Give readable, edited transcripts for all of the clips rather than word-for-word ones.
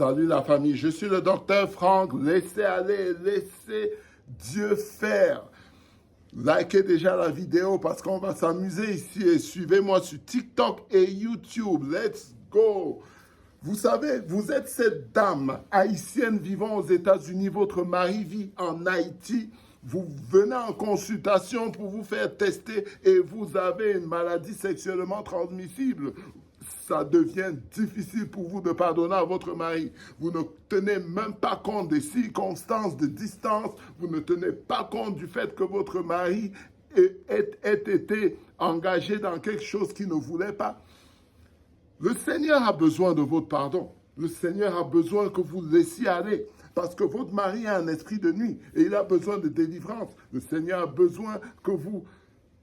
Salut la famille, je suis le docteur Franck. Laissez aller, laissez Dieu faire. Likez déjà la vidéo parce qu'on va s'amuser ici et suivez-moi sur TikTok et YouTube. Let's go! Vous savez, vous êtes cette dame haïtienne vivant aux États-Unis, votre mari vit en Haïti. Vous venez en consultation pour vous faire tester et vous avez une maladie sexuellement transmissible. Ça devient difficile pour vous de pardonner à votre mari. Vous ne tenez même pas compte des circonstances de distance. Vous ne tenez pas compte du fait que votre mari ait été engagé dans quelque chose qu'il ne voulait pas. Le Seigneur a besoin de votre pardon. Le Seigneur a besoin que vous laissiez aller. Parce que votre mari a un esprit de nuit et il a besoin de délivrance. Le Seigneur a besoin que vous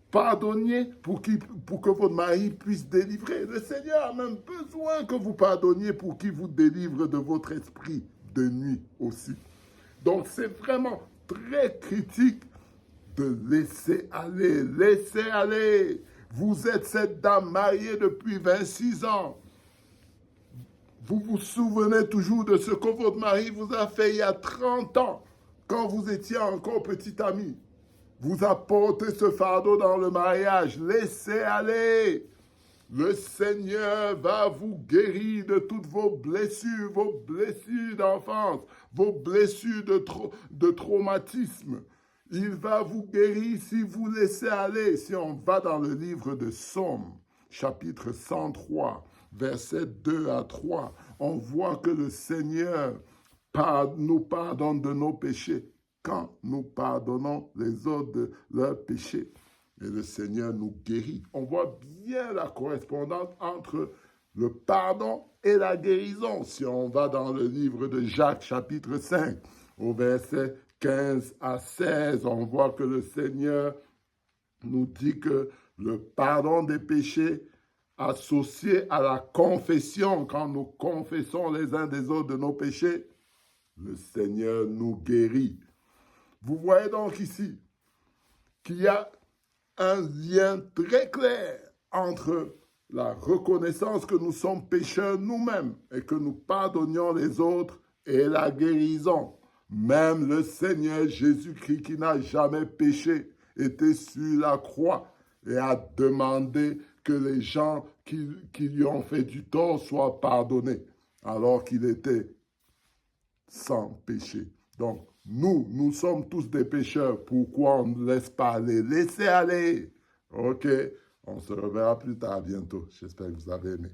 pardonniez pour que votre mari puisse délivrer. Le Seigneur a même besoin que vous pardonniez pour qu'il vous délivre de votre esprit de nuit aussi. Donc c'est vraiment très critique de laisser aller. Laissez aller. Vous êtes cette dame mariée depuis 26 ans. Vous vous souvenez toujours de ce que votre mari vous a fait il y a 30 ans, quand vous étiez encore petit ami. Vous apportez ce fardeau dans le mariage. Laissez aller. Le Seigneur va vous guérir de toutes vos blessures d'enfance, vos blessures de traumatisme. Il va vous guérir si vous laissez aller. Si on va dans le livre de Psaume, chapitre 103, versets 2 à 3, on voit que le Seigneur nous pardonne de nos péchés quand nous pardonnons les autres de leurs péchés. Et le Seigneur nous guérit. On voit bien la correspondance entre le pardon et la guérison. Si on va dans le livre de Jacques, chapitre 5, au verset 15 à 16, on voit que le Seigneur nous dit que le pardon des péchés associé à la confession, quand nous confessons les uns des autres de nos péchés, le Seigneur nous guérit. Vous voyez donc ici qu'il y a un lien très clair entre la reconnaissance que nous sommes pécheurs nous-mêmes et que nous pardonnions les autres et la guérison. Même le Seigneur Jésus-Christ qui n'a jamais péché était sur la croix et a demandé que les gens qui lui ont fait du tort soient pardonnés alors qu'il était sans péché. Donc, nous sommes tous des pécheurs. Pourquoi on ne laisse pas aller? Laissez aller. OK, on se reverra plus tard bientôt. J'espère que vous avez aimé.